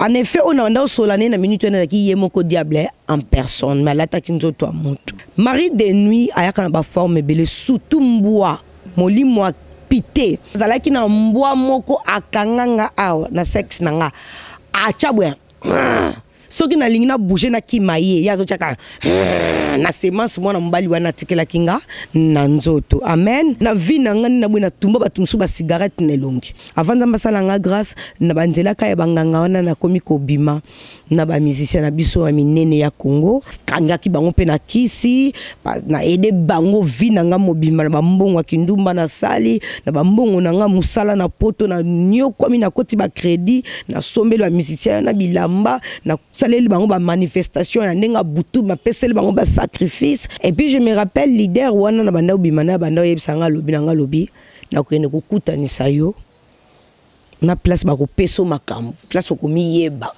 En effet, on a un solané na minute na ki yemoko diable en personne, mais l'attaque nous toi moto. Marie de nuit ayaka na ba forme belé surtout mboa, moli moi pité. Zalaki na mboa moko akanganga awa na sexe nanga. Achabwe. Soki na lingina bouger na kimaye yazo chaka na semence mwana mbali wana tikela kinga na nzoto. Amen. Na vie na ngani na bwina tumba batumsu ba cigarette nelongi. Avant nzamba sala nga grâce na banzela kaya banganga wana na komi kobima na ba musicien na biso ya minene ya Congo kanga ki bango pe na kisi na aide bango vie na nga mobima na bambongo kindumba na sali na bambongo na nga musala na poto na nyoko mi na koti ba crédit na sombelo ya musicien na bilamba na saleli bango ba manifestation na ndenga butu ma peseli bango ba sacrifice. Et puis je me rappelle leader wana na banda obimana banda yebisanga lobi na nga lobi na ko ene ko kutanisa yo na place ba ko peso makambo place ko miyeba.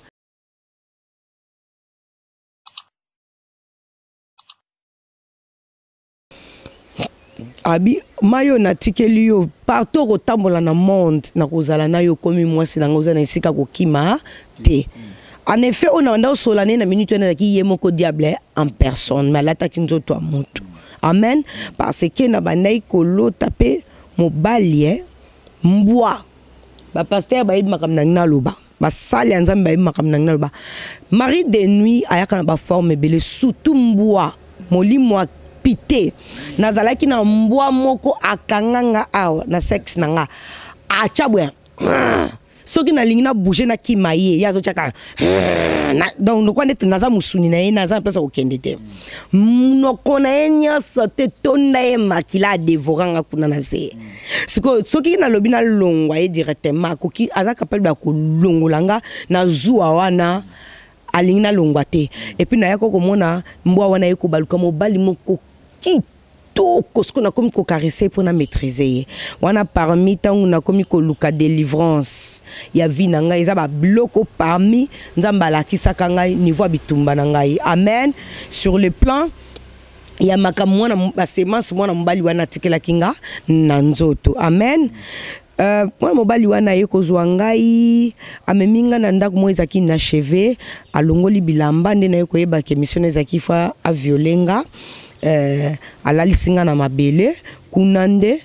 Abi mayo na tikeli yo partout rotambola na monde na kozala na yo komi mwasi na ngoza na isika ko kima te. En effet, on a un solané na minute na ki yemoko diable en personne, mais l'attaque nous toi moto. Amen. Parce que na banai kolo tapé mobalie mboa. Ba pasteur ba ibma kam na loba. Ba sali nzambe ba ibma kam na loba. Marie de nuit ayaka na ba forme belé surtout mboa. Moli moi pité. Nazalaki na mboa moko akanganga awa na sexe nanga. Achabwe. Soki na lingina bouger na kimaye yazo chaka donc no kwande naza musuni na ye naza place okende te no kona enya sote tonda e makila dévoranga kuna na se soki na lobina longwa e directement koki aza capable ba ko longolanga na zuwa wana alingina longwa te et puis na yako komona mbwa wana yeko baluka mobali moko ki toko ce qu'on a comme ko caresser pour na maîtriser wana parmi tant on a comme ko luka délivrance ya vie na ngai za ba bloko parmi nzamba la kisaka ngai niveau bitumba na ngai. Amen. Sur le plan ya makamwa na ba semence mwana mbali wana tikela kinga na nzoto. Amen. Mwana mobali wana ye kozwa ngai ameminga na ndako mo ezaki na cheve alongoli bilamba nde na ye koyeba ke mission ezaki fa a violenga alalisinga na mabele kunande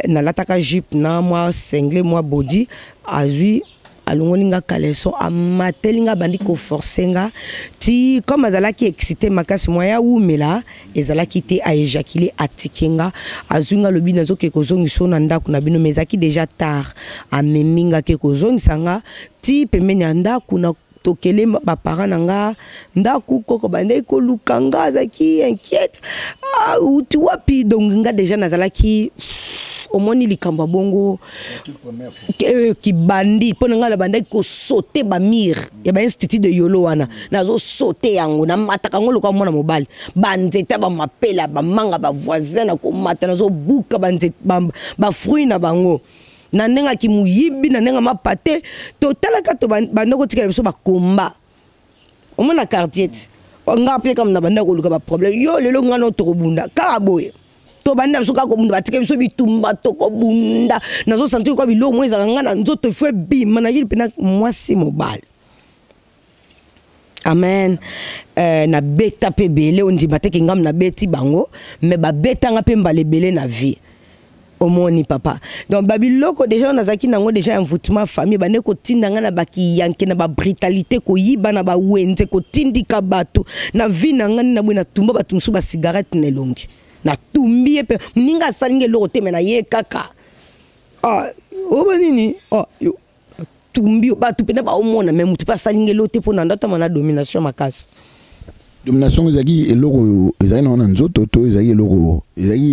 na lataka jupe na moi single moi body azui alongolinga kaleso amatelinga bandi ko forcenga ti comme azalaki excité makasi moya umela ezalaki te a éjaculer atikenga azunga lobi nazo ke kozongiso na ndako na bino mezaki déjà tard ameminga ke kozongisanga ti pembeni ya ndako na tokele ba parents nanga ndaku koko bande ko lukanga zaki inquiète uti wapi donc nga déjà nazalaki omoni likamba bongo ki bandi pona nga la bande ko sauter ba mire ya ba institut de yolo wana nazo sauter yango na mataka ngolo kwa mwana mobali banzeta ba mapela ba manga ba voisin na ko mata nazo buka banzeta ba fruit na bango na nenga ki muyibi na nenga mapate totala ka to bandoko tikela biso ba komba omona quartier nga pe comme na banda ko luka ba problème yo lelo nga no to bunda ka boye to banda biso ka ko bunda batikela biso bitumba to ko bunda nazo sentir ko bilo mo ezanga nga na nzoto fwe bima na yili pena mwasi mobali. Amen. Na beta pe belé on dit bateke ngam na beti bango mais ba beta nga pe mbale belé na vie. Omoni papa donc babiloko déjà on azaki nango déjà envoûtement famille bane ko tindanga na baki yanke na ba brutalité ko yiba na ba wenze ko tindika bato na vie nanga na bwina tumba batumsu ba cigarette nelongi na tumbi pe mninga salinge loko te mena ye kaka obanini yo tumbi bato pena ba omona mais mutu pa salinge lote po na ndata mana domination makasi. Domination ezaki eloko ezaki na nzoto to ezaki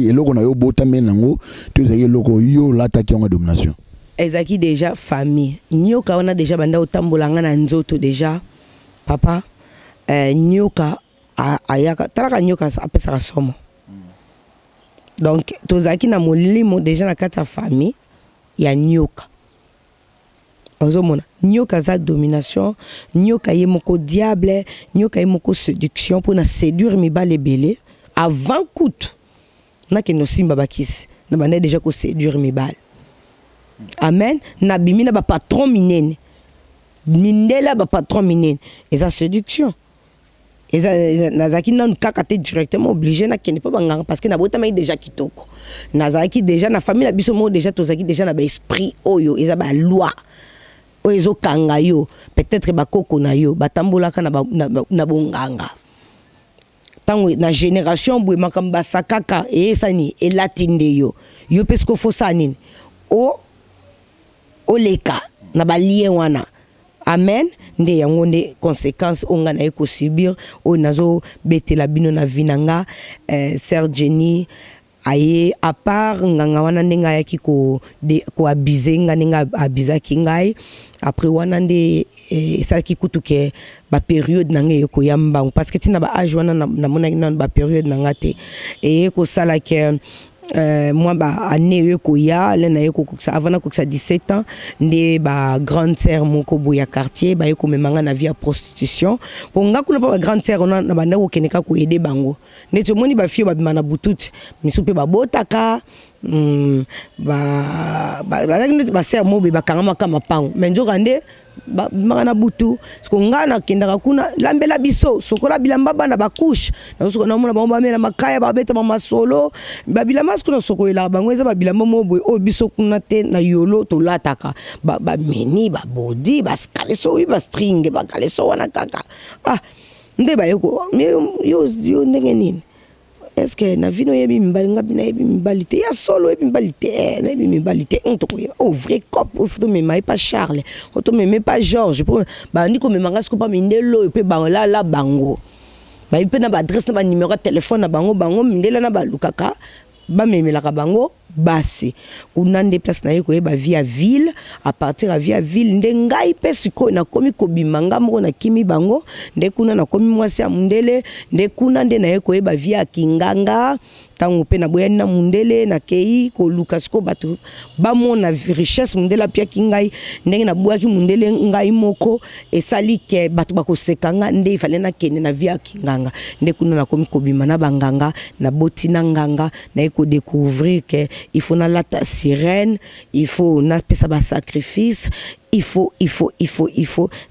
eloko na yo bota menango to ezaki eloko yo lataki en domination ezaki déjà famille nyoka wana déjà banda otambolanga na nzoto déjà papa nyoka ayaka talaka nyoka apesa somo donc tozaki na molimo déjà na kati ya famille ya nyoka ozomona nyoka za domination nyoka ye moko diable nyoka ye moko séduction pour na séduire mibale belé avant coûte na ke no simba bakisi na bande déjà ko séduire mibale. Amen. Na bimi na ba patron minene mindela ba patron minene eza séduction eza nazaki non kaka te directement obligé na kende pa banganga parce que na bota mai déjà kitoko nazaki déjà na famille na biso mo déjà tozaki déjà na ba esprit oyo eza ba loi oyo ezo kanga yo peut-être ba koko na yo batambolaka na bonganga tango na génération boye makamba sakaka esani elatinde yo pesko fosani o leka na ba lien wana amen nde yango nde conséquence onga na eko subir o nazo betela bino na vinanga Sœur Jenny aye à part nganga wana ndenga yaki ko abuser nga ndenga abuser kingai après wana nde salaki kutuke ba période nanga yeko yamba parce que tina ba âge wana na mona na ba période nanga te et ko sala ke moi ba année yeko ya lena yeko koksa avant na koksa 17 ans nde ba grande sœur moko boya quartier ba yeko memanga na vie à prostitution ponga kuna pa ba grande sœur na banda ko keneka ko aider bango ndeto moni ba fio ba bimana bututi misupe ba botaka ba sœur mobe ba kangama kama pango menjo kande magana butu siko ngana kendaka kuna lambela biso sokola bilamba bana bakouche na soko na mona ba mela makaya ba beta mama solo ba bilamba siko na soko ela bango eza ba bilamba mobo o biso kuna te na yolo to lataka ba meni ba body ba skaleso ba string ba kaleso wana kaka nde ba yo ndenge nini est-ce que na vino yebi mbali ngabi na yebi mbalite ya solo yebi mbalite na yebi mbalite on to ko vrai cop to me mai pas Charles to me pas Georges ba ndiko me manga siko pa mindelo pe ba la bango ba ipe na ba adresse na ba numéro de téléphone na bango mindela na ba lukaka ba memelaka bango basi kuna nde place na yeko ba via ville à partir à via ville nde ngai pesiko na komi kobima ngambo na kimi bango nde kuna na komi mwasi ya mundele nde kuna nde na yeko ba via kinganga tango pe na boyani na mundele na kei ko lukasko batu ba mona richesse mundela pia kingai ndenge na boyaki mundele ngai moko esali ke batu bakosekanga nde ifale na kene na via kinganga nde kuna na komi kobima na banganga na botina nganga na yeko découvrir que il faut na lata sirène, il faut na pesa ba sacrifice, il faut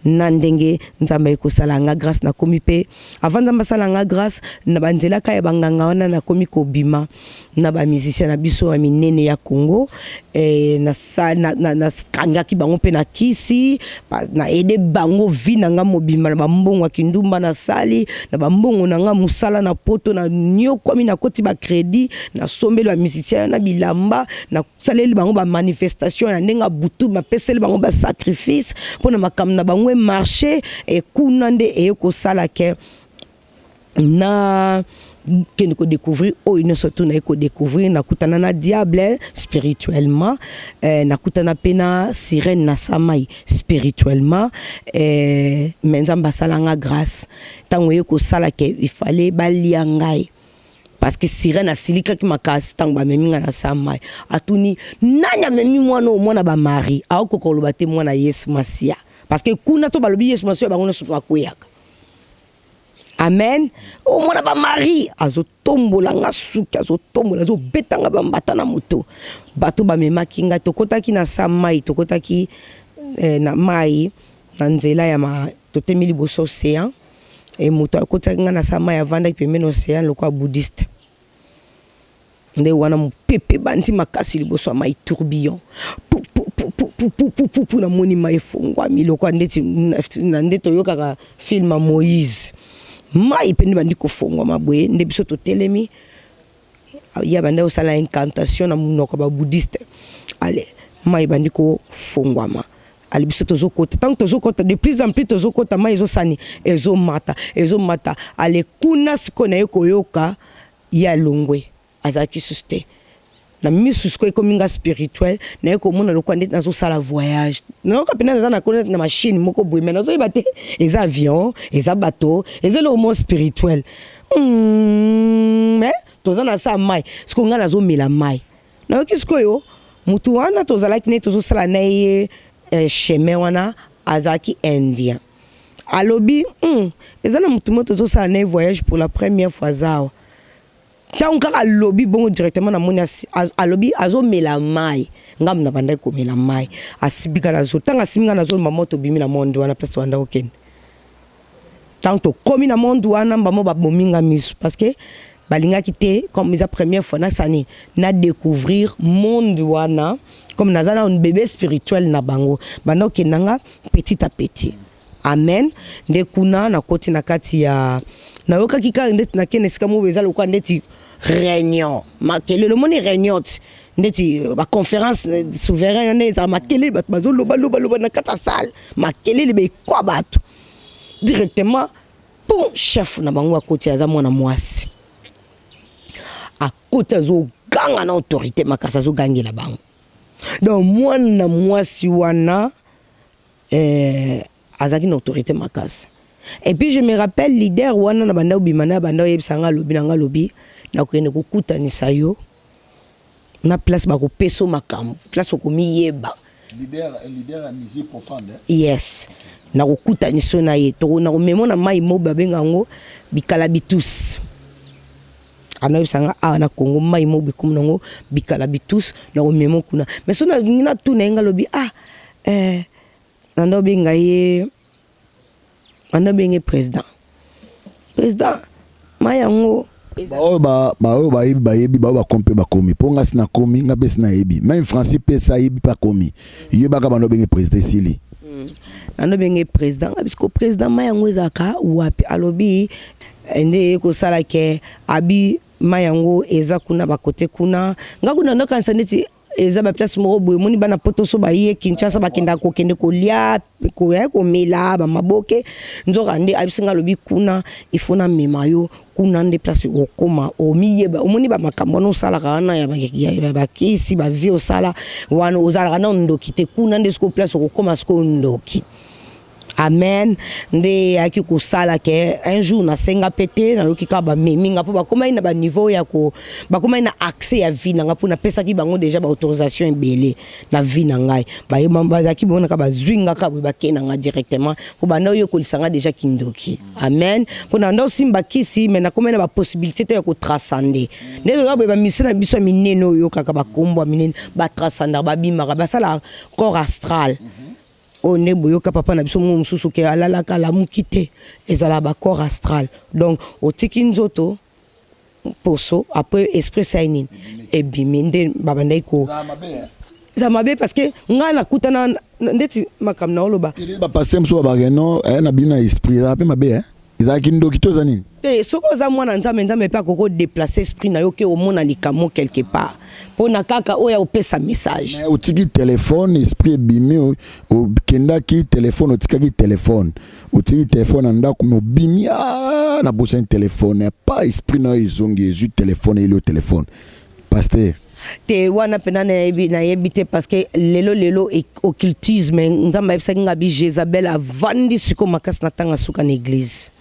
nandenge nzamba ko salanga grâce na komipe avant nzamba salanga grâce na banzela kaya banganga wana na komiko bima na ba musicien na biso ya minene ya Congo na kanga ki bango pe na kisi na aider bango vinanga mobima na bambongo kindumba na sali na bambongo nanga musala na poto na nyo komi na koti ba crédit na sombelo ba musicien na bilamba na saleli bango ba manifestation na ndenga butu ma peseli bango ba sacrifice pour na makamna bango marché et kunande et ko sala ke na que nous découvrir oh une surtout na ko découvrir na kutana na diable spirituellement na kutana pena sirène na samai spirituellement menzamba salanga grâce tango ko sala ke il fallait baliangai parce que sirène a silika ki makasi tango ba meminga na samai atuni nanya memi mwana ba mari a ko koloba te mwana Yesu Masia parce que kuna to balobi Yesu Masia bango na sopa koyaka amen o mwana ba mari azo tombola nga suki azo tombola azo betanga ba mbata na moto bato ba memaki nga tokotaki na samai tokotaki na mai na nzela ya ma totemili boso océan et moto akotaki nga na samai avanda pembeni océan lokwa bouddhiste nde wana mpepe banti makasi liboso mai tourbillon pou na moni mai fongwa miloko ndeti na ndeto yokaka film a Moïse mai pendi bandi ko fongwa mabwe nde biso to telemi ya banda osala incantation na munoko ba bouddhiste ale mai bandi ko fongwa ma ali biso tozo kota tant tozo kota de plus en plus tozo kota mai ezo sani ezo mata ale kuna siko na yoka ya longwe azaki suste na misusko ekominga spirituel na eko mona lokwa ndeti nazo sala voyage na ko pena na connaître na machine moko boy mais nazo ibate les avions les bateaux les le monde spirituel mais tozana sa mai siko nga nazo mela mai na kisko yo mutu wana tozala kine tozo sala na ye chemin wana azaki indien alobi ezana mutu moto tozo sala na voyage pour la première fois zao tant kaka lobby bon directement na moni a lobby azo mela mai ngam na banda ko mela mai asibika nazo tant asiminga nazo mamoto bimi na monde wana place wanda okende tant to komi na monde wana mbamo ba bominga misu parce que balinga kité comme la première fois na sani na découvrir monde wana comme nazana un bébé spirituel na bango banda okendanga petit à petit. Amen. Nde kuna na koti na kati ya na yoka kika ndeti na kene sika mo beza lokwa ndeti réunion makele le moni réunion ndeti ba conférence souveraine ndeti makele bat bazo loba na kata salle makele be kwa batu directement pour chef na bango akoti aza mwana mwasi akoti azo ganga na autorité makasa zo gangela bango donc mwana mwasi wana azaki na autorité makasi. Et puis je me rappelle leader wana na banda obimana banda yebisanga lobi nanga lobi na ko ene ko kutanisa yo na place ba ko peso makambo place ko miyeba leader a misé profonde. Yes. Na ko kutanisa na ye to na ko memo na mai mo babenga ngo bikala bitus. Ana yebisanga na Congo mai mo bikum ngo bikala bitus na ko memo kuna. Mais so na ngina tu na nga lobi nando benga ye ando benga président mayango ba kompe ba komi ponga sina komi nga besina yebi même français pesa yebi pa komi yeba ka bando benga président sili nando benga président bisko président mayango ezaka wapi alobi ende ko sala ke abi mayango eza kuna ba kote kuna nga kuna ndo kanisa neti eza ba place moko boye moni bana potoso ba ye Kinshasa bakenda ko kende ko lia ko mela ba maboke nzoka nde abisinga lobi kuna ifuna memayo kuna nde place okoma omiyeba omoni ba makambo no sala kana ya ba kisi ba vie osala wana ozala kana ndoki te kuna nde sko place okoma sko ndoki. Amen. Nde aki ko sala ke un jour na senga pété na loki ka ba meminga po ba koma ina ba niveau ya ko ba koma ina accès ya vie na nga po na pesa ki bango déjà ba autorisation ebele na vie na ngai ba ye mamba zaki bona ka ba zwinga ka ba kena nga directement po ba no yo ko lisanga déjà kindoki. Amen. Po na ndo simba kisi mais na koma ina ba possibilité ya ko transcender. Nde ba ba misina biso mineno yo kaka ba kombo minene ba transcender ba bima ba sala corps astral. On est boyoka papa na biso mo mususu ke alala kala mukite ezala ba corps astral donc o tikinzoto poso après esprit sainin et biminde babandai ko za mabe parce que ngana kutana ndeti makamna oloba ba pasteur mso ba reno na bina esprit ape mabe ezaki ndoki to zanini te soko za mwana nzambe pa koko déplacer esprit na yo ke o mona likamo quelque part pona kaka oya opesa message mais otiki téléphone esprit bimi o kendaki téléphone otikaki téléphone ndako mo bimi na bosa téléphone pas esprit na izongi ezu téléphone ile téléphone pasteur te wana pena na yebite parce que lelo occultisme nzamba yebisa ngabi Jézabel avandi siko makasi na tanga suka na église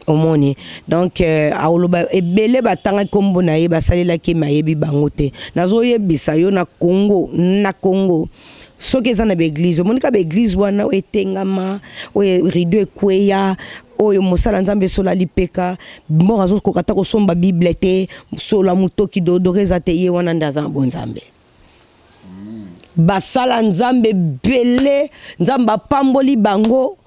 omoni donc aoloba ebele batanga kombo na ye basalela ke mayebi bangote nazo yebisa yo na Congo soki eza na baeglise omoni ka baeglise wana etengama oyo rideau ekweya oyo mosala nzambe sola lipeka moko azokokata kosomba bible te sola mutoki dodoreza te ye wana nde aza na bonzambe basala nzambe bele nzambe apamboli bango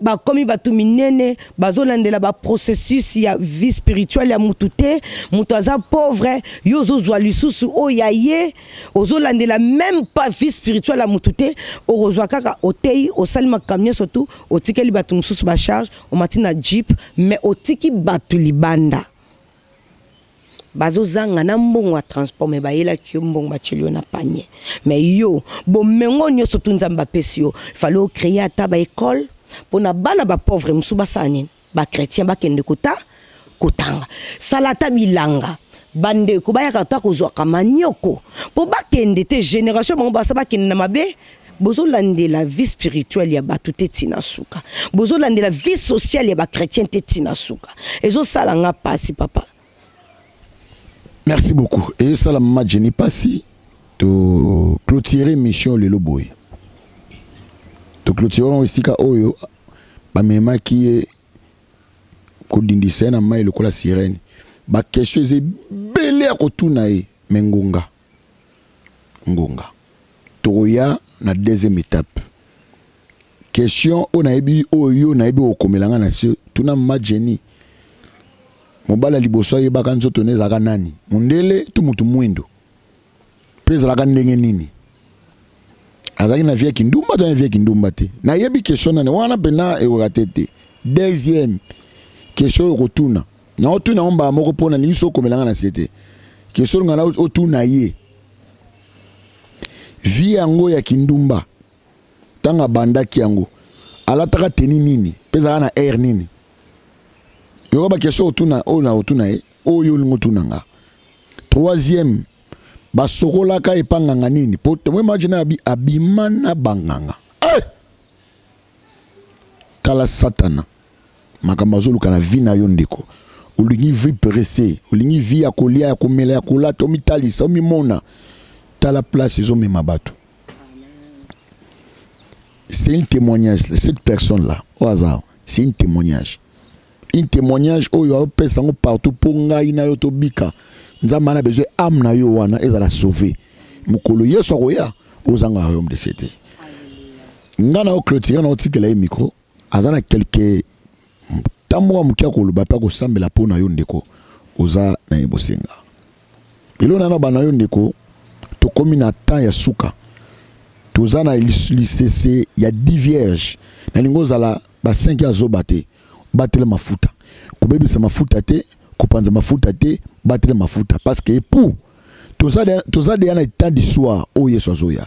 bakomi batu minene bazolandela ba processus ya vie spirituelle ya mutu te mutu aza pauvre yo ozozwa lisusu oyo ya ye ozolandela même pas vie spirituelle ya mutu te okozwa kaka otei osali makambo nyonso tu otikeli batu mosusu bacharge omati na jeep mais otiki batu libanda bazozanga na mbongo ya transport me bayelaki yo mbongo batieli yo na panier mais yo bomengo nyonso tu nzambe apesi yo fallait ocréer ata baekole pona bana ba pauvre musu basani ba chrétien bakende kotanga salata bilanga bande ko bayaka ta kozwa kamanyoko po bakende te génération bango basa bakende na mabe bozolande la vie spirituelle ya batu te tina suka bozolande la vie sociale ya ba chrétien te tina suka ezo salanga pasi papa. Merci beaucoup et ça la maman Jenny Passi to clôturer mission le loboy. To clôturer aussi ka oyo ba mema ki ko dindise na mai lokola sirène ba question est belé à kotuna e mengunga ngunga toya na deuxième étape question on a ebi oyo na ebi okomelanga na se tuna majeni mobala liboso ye baka nzoto nezaka nani mundele tu mutu mwindo pesa la ndenge nini azaki na vie kindumba to na vie kindumba te na yebi question na wana pena e oratete deuxième question okotuna na otuna omba moko pona ni so komelanga na sete question ngana otuna ye vie yango ya kindumba tanga bandaki yango alataka teni nini pesa na air nini yo ba question otuna otuna e oyo lingo tunanga troisième basokola ka epanganga nini po te imagine abimana banganga kala satana makamazulu kana vina yo ndeko olingi vi pressé olingi vi ya kolia ya komela ya kolata omitalisa omimona tala place ils ont mis mabato. C'est un témoignage cette personne là au hasard c'est un témoignage où il y a personne partout pour ngai na yo to bika nzamba na besoin am na yo wana ezala sauver mukolo yeso koya ozanga royaume de cité ngana o clôturer na otikela micro azana quelque tamwa mukia ko luba pa ko sambela pona yo ndeko oza na ebosenga ilona na bana yo ndeko to komi na temps ya suka toza na lycée ya 10 vierges na lingo zala ba 5 ya zobate batele mafuta kubebisa mafuta te kupanza mafuta te batele mafuta parce que pour toza de na temps du soir o yeso azoya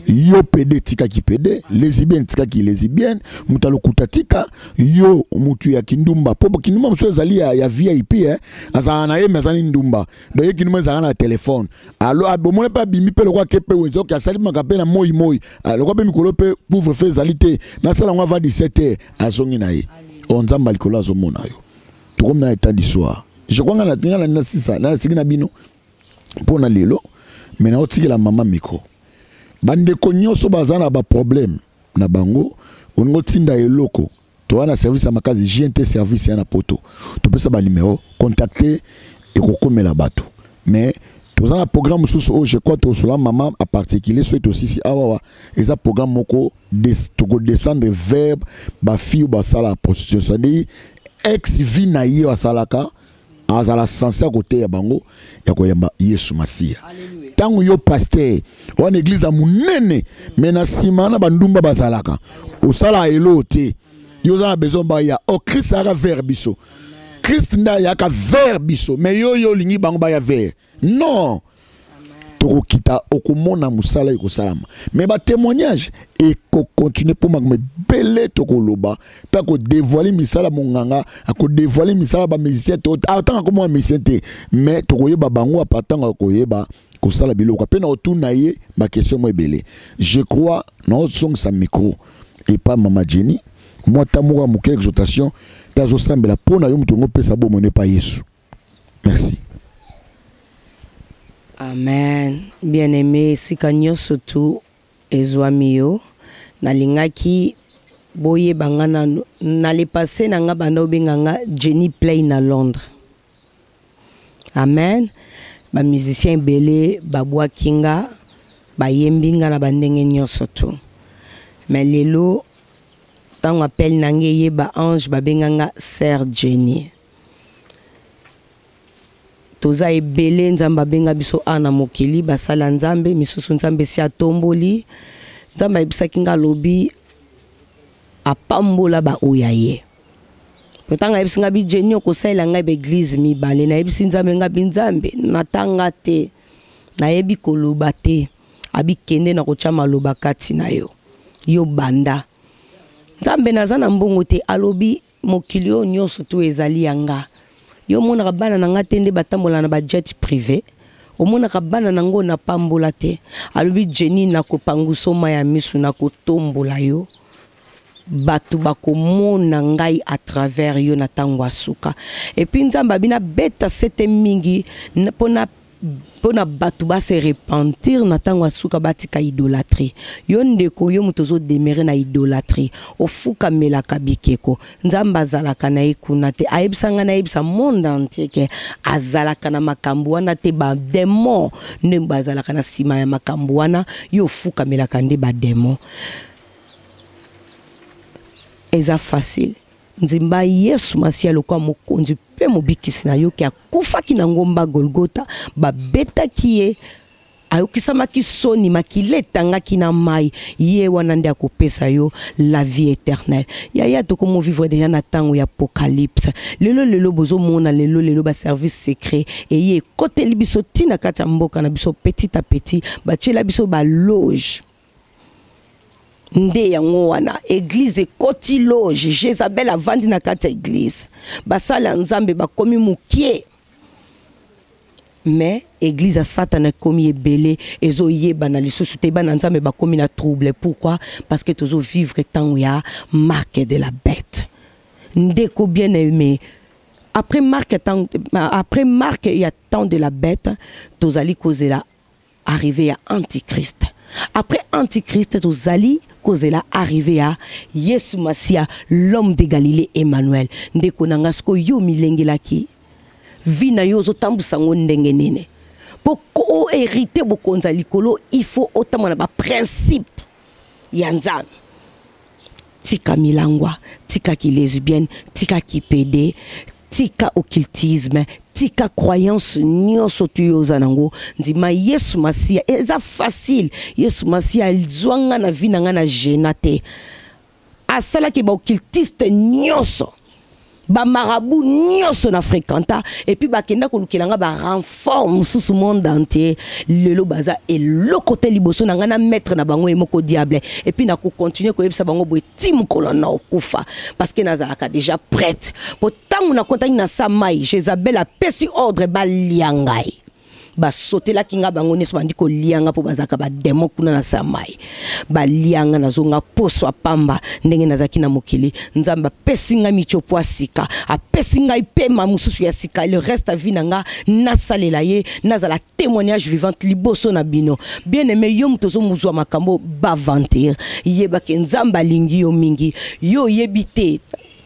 yo pede tika ki pede lesbienne tika ki lesbienne mutalo kutatika yo mutu ya kindumba popo kindumba mso ezali ya VIP azana na ye mezani ndumba do ye kindumba ezana na téléphone alo abomone pa bimi pe lokwa kepe wenzo ki asali makape na moi lokwa pe mikolo pe pauvre fait zalité na sala ngwa va 17h azongi na ye onzamba likolo azomona yo to comme na état du soir je crois na tinga na sisa na sigina bino pona lelo mais na otikela mama micro bande konyoso bazana ba problème na bango ongo tinda eloko to wana service ya makazi GNT service ya na poto to pesa ba numéro contacter et kokomela bato mais to un programme sous je crois to sur la maman en particulier soit aussi si awa eza programme moko to descendre vers ba fille ba sala prostitution c'est-à-dire ex vie na ye wa salaka azala sensé côté ya bango ya koyamba Yesu Masia tangu yo pasteur wana église amunene mena simana bandumba bazalaka osala elote yo za besoin ba ya o Christ aka verbiso Christ nda ya ka verbiso mais yo lingi bango ba ya ver non toko kita okomona musala ekosalama mais ba témoignage et ko continuer pour magme belé toko loba pa ko dévoiler misala monganga ko dévoiler misala ba musicien to autant comme musicien mais toko yeba bango apatanga ko yeba ko sala biloko pe na otuna ye ba question mo belé je crois non son sa micro et pas Mama Jenny moi tamoura muke exhortation tazo sambela pona yo mutongo pesa bo mone pa Yesu merci. Amen. Bien-aimé, sikanyo surtout ezwamio nalingaki boye bangana nale passé nanga banda obenganga Jenny Play na Londres. Amen. Ba musicien belé babwa kinga ba yembinga na bandenge nyonso tu. Mais lelo tant appel nangeye ba ange babenganga Sœur Jenny. Toza ebele nzamba benga biso ana mokili basala nzambe misusu nzambe si atomboli nzamba ebisaki nga lobi apambola ba oyaye potanga ebisinga bi Jenny okosala nga be église mibale na ebisi nzambe nga binzambe natanga te na yebi koloba te abikende na kochama loba kati na yo banda nzambe nazana mbongo te alobi mokili o nyonso tu ezali yanga yo mona kabana na ngatende batambola na ba jet privé o mona kabana nango na pambola te alobi Jenny na kopanguso maya misu na kotombola yo batu bakomona ngai à travers yo na tangwa suka et puis nzamba bina beta sete mingi pona pona batu ba se repentir na tango asuka batika idolâtrie yo ndeko yo mutozo demere na idolâtrie ofuka melaka bikeko nzamba azalaka na ekuna te ayebisanga na yebisa monde entier ke azalaka na makambo wana te ba démon nde bazalaka na sima ya makambo wana yo fuka melaka nde ba démon eza facile nzimba Yesu Masiya lokwa mokonzi pe mobikisi na yo ki akufaki na ngomba Golgota babeta kiye ayokisamaki soni makiletangaki na mai ye wana nde akopesa yo la vie éternelle ya tokomo vivre déjà na tango ya apocalypse lelo bozo mona lelo ba service secret et ye kote libiso tina kati mboka na biso petit à petit ba tshela biso ba loge nde yango wana église koti loge Jezabel avandi na kati église basala nzambe bakomi mukie mais église à Satan komi ebele ezo yeba na lisusu te ba nzambe bakomi na trouble. Pourquoi? Parce que tozo vivre tant ya marque de la bête ndeko bien aimé. Après marque il y a tant de la bête tozali kozela arrivé à Antichrist. Après Antichrist tozali kozela arrivé à Yesu Masiya l'homme de Galilée Emmanuel ndeko nangasko yo milengelaki vina yo zo tambusa ngo ndenge nene poko hériter bokonza likolo il faut otamana ba principe ya nzambe tika milangwa tika ki lesbienne tika ki pédé tika occultisme tika croyance nyonso tuyoza nango ndima Yesu Masiya eza facile Yesu Masiya zwanga na vina nga na jenate asala ki ba occultiste nyonso ba marabout nyonso na fréquenta et puis ba kenda ko lukelanga ba renforme sous ce monde entier lelo baza et le côté liboso na ngana maître na bango emoko diable et puis na ko continuer ko yebisa bango boy tim kolona okufa parce que nazalaka déjà prête potangu na kontangi na samai Jezabel a pesi ordre ba liangai ba sotela kinga bango neso bandi ko lianga po bazaka ba démon kuna na samai ba lianga na zonga poso pamba ndenge nazaki na mokili nzamba pesinga michopo asika a pesinga ipema mususu ya sika le reste a vinanga na salela ye nazala témoignage vivante liboso na bino bien aimé yo mtozo muzwa makambo ba vantir yeba ke nzamba lingi yo mingi yo yebite.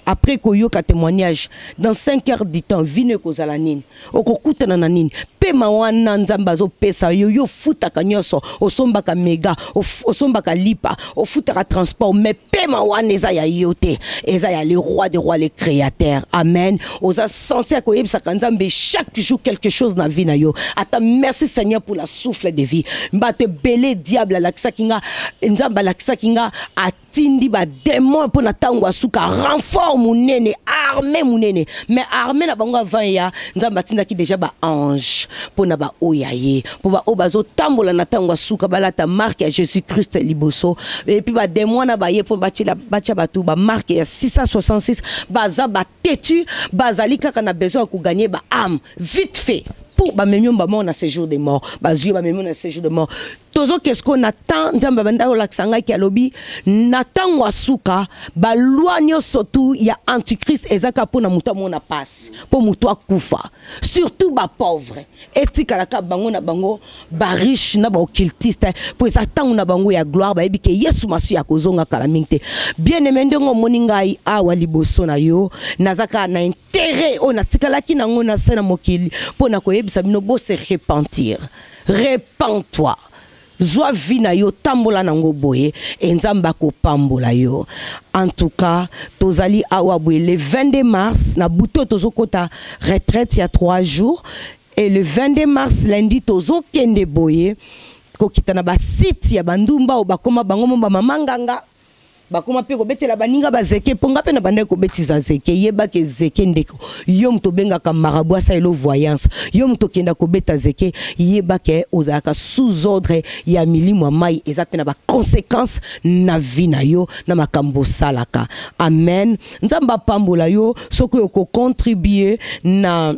Après koyoka témoignage dans 5 heures du temps vine kozala nini okokutana na nini pema wana nzamba zo pesa yo futaka nyonso osombaka mega osombaka lipa ofutaka transport mais pema wana eza ya yote eza ya le roi des rois le créateur amen oza censé koyebisa nzambe chaque jour quelque chose na vie na yo ata merci Seigneur pour la souffle de vie mbate belé diable la kisakinga nzamba la kisakinga atindi ba démon pour na tango asuka renfort munene armée munene mais armée na bango avant ya nzamba tinda ki déjà ba ange pour na ba oyaye pour ba obazo tambola na tango suka balata marque ya Jésus Christ liboso et puis ba démon na ba ye pour batila bacha batu ba marque ya 666 baza ba têtu bazali kaka na besoin ko gagner ba âme vite fait pour ba memio ba mort na séjour de mort ba yeux ba memio na séjour de mort tozo qu'est-ce qu'on attend nzamba banda olaksanga ki alobi natango asuka ba loi nyonso tu ya Antichrist ezaka pona mutu amona passe po mutu akufa surtout ba pauvre etikalaka bango na bango ba riche na ba occultiste po ezatanga na bango ya gloire ba yebi ke Yesu Masiya kozonga kala mingte bien aimé ndongo moningai awa liboso na yo nazaka na intérêt on atikalaki nango na sena mokili pona koyebisa bino bo se repentir repens-toi zwa vina yo tambola nango boye enzamba ko pambola yo. En tout cas tozali awa boye le 22 mars na buto tozokota retraite il y a 3 jours et le 22 mars lundi tozo kende boye ko kitana ba site ya bandumba o bakoma bango ba mamanganga bakoma pe ko betela baninga bazeke ponga pe na bande ko betiza zeke yeba ke zeke ndeko yo mto benga ka marabout sa elo voyance yo mto kenda ko beta zeke yeba ke ozaka sous ordre ya milimo mai eza pe na ba conséquences na vie na yo na makambo salaka amen nzamba pambola yo soko yo ko contribuer na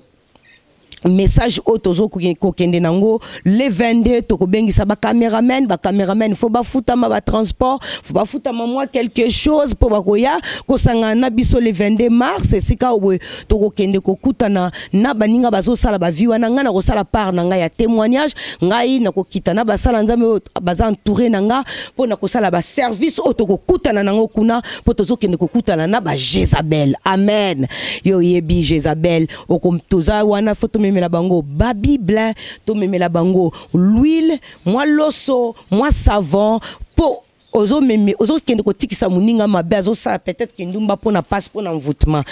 message auto kokende nango le 22 tokobengisa ba cameraman faut ba futama ba transport faut ba futama moi quelque chose pour bakoya kosanga na biso le 22 mars sika obwe tokokende kokutana na baninga bazo sala ba viwa na nga na kosala part na nga ya témoignage ngai na kokita na basala nzambe baza entouré na nga pour na kosala ba service auto kokutana nango kuna pour tozokende kokutana na ba Jezabel. Amen. Yo yebi Jezabel okomtoza wana photo memela bango ba Bible to memela bango l'huile moi loso moi savon pour ozo meme ozo kende ko tikisa muninga mabe azo sala peut-être que ndumba pona passe pona envoûtement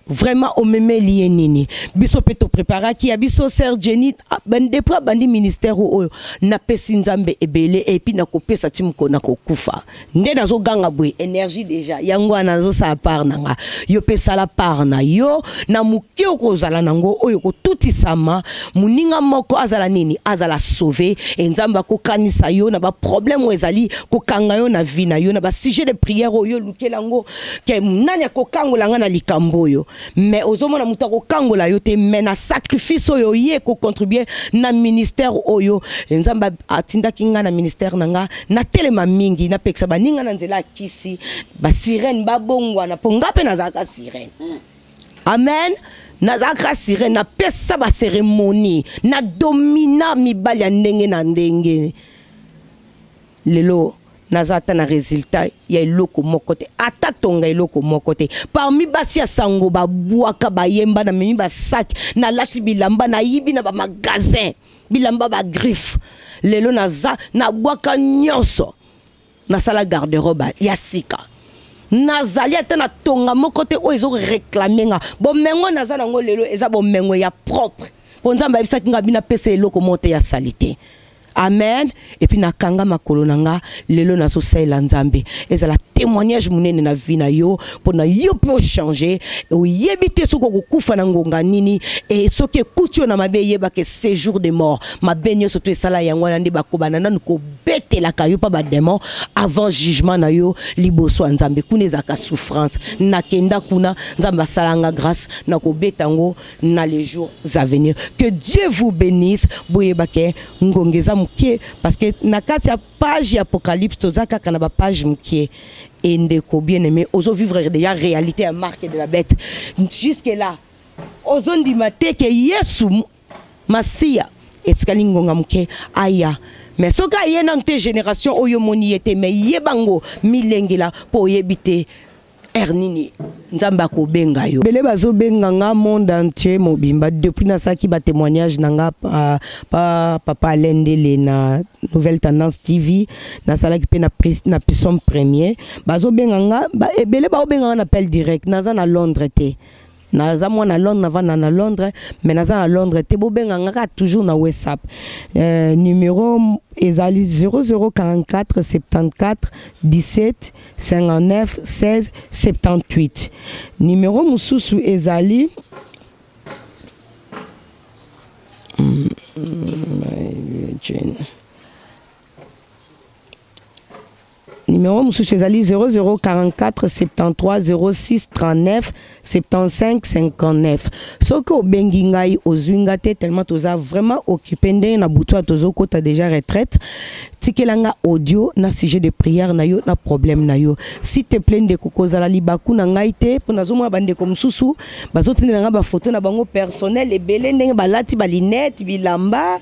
vraiment o meme lié nini biso peto préparer ki biso sœur Jenny bande pra bandi ministère o na pesi nzambe ebele et puis na kopesa timko na kokufa nde nazo ganga bwe énergie déjà yango anazo sa part nanga yo pesa la part na yo na muke okozala nango oyo ko tutisama muninga moko azala nini azala sauver nzamba ko kanisa yo na ba problème ezali ko kanga yo na vie na yo na ba sujet de prière oyo lukelango ke nanya ko kangola nga na likambo yo mais ozomona muta ko kangola yo te mais na sacrifice oyo ye ko contribuer na ministère oyo nzamba atinda kinga na ministère nanga na telema mingi na peksa baninga na nzela kisi ba sirène ba bongwa na ponga pe na zaka sirène. Amen. Nazaka sirène na pesa ba cérémonie na domina mibali ya ndenge na ndenge lelo nazata na résultat ya eloko mokote ata tonga eloko mokote parmi basi ya sango ba buaka ba yemba na memi ba sac na lati bilamba na yibi na ba magasin bilamba ba griffe lelo naza na buaka nyonso na sala garde-robe ya sika nazali ata na tonga mokote o ezo réclamer nga bo mengo naza nango lelo eza bo mengo ya propre ponza mba bisaki nga bina pesa eloko mote ya salite. Amen. Et puis nakanga makolo nanga lelo na so sela nzambe ezala témoignage munene na vie na yo pour na yo peut changer o yebite soko kokufa na ngonga nini et soki kutio na mabe yeba ke séjour de mort mabenyo soto esala yango na ndi bakobana nanu ko betela kayo pa ba démon avant jugement na yo liboso nzambe kuneza ka souffrance nakenda kuna nzamba salanga grâce na ko betango na les jours à venir. Que Dieu vous bénisse boyeba ke ngongeza parce que na kati ya page apocalypse tozaka kana ba page mkie et ndeko bien aimé ozo vivre déjà réalité à marque de la bête jusque là ozo ndimate ke Yesu Masia etikali ngonga mkie aya mais soka yena nte génération oyo moni ete mais yebango milengela po yebite ernini nzamba ko benga yo bele bazo benga nga monde entier mobimba depuis na saki ba témoignage nanga pa papa Lendele na Nouvelle Tendance TV na sala ki pe na puissance premier bazo benga nga ba ebele ba benga na appel direct naza na Londres te naza moi na Londres navana na Londres mais naza na Londres te bo benga nga toujours na WhatsApp numéro ezali 0044 74 17 59 16 78 numéro mususu ezali numéro mususu ezali 0044 73 06 39 75 59 soki obengi ngai ozwinga te tellement toza vraiment occupé ndenge na butu atozo kota déjà retraite tikelanga audio na sujet de prière na yo na problème na yo s'il te plaît de kokozala libaku na ngai te pona zo mwa bande comme susu bazotindela nga ba photo na bango personnel ebele ndenge balati ba linette bilamba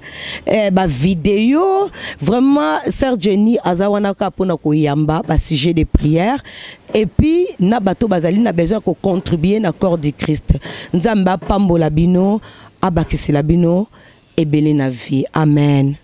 ba vidéo vraiment sœur Jenny azawana ka pona koyamba ba sujet de prière et puis na bato bazali na besoin ko contribuer na corps du Christ nzamba pambola bino abakisila bino ebele na vie. Amen.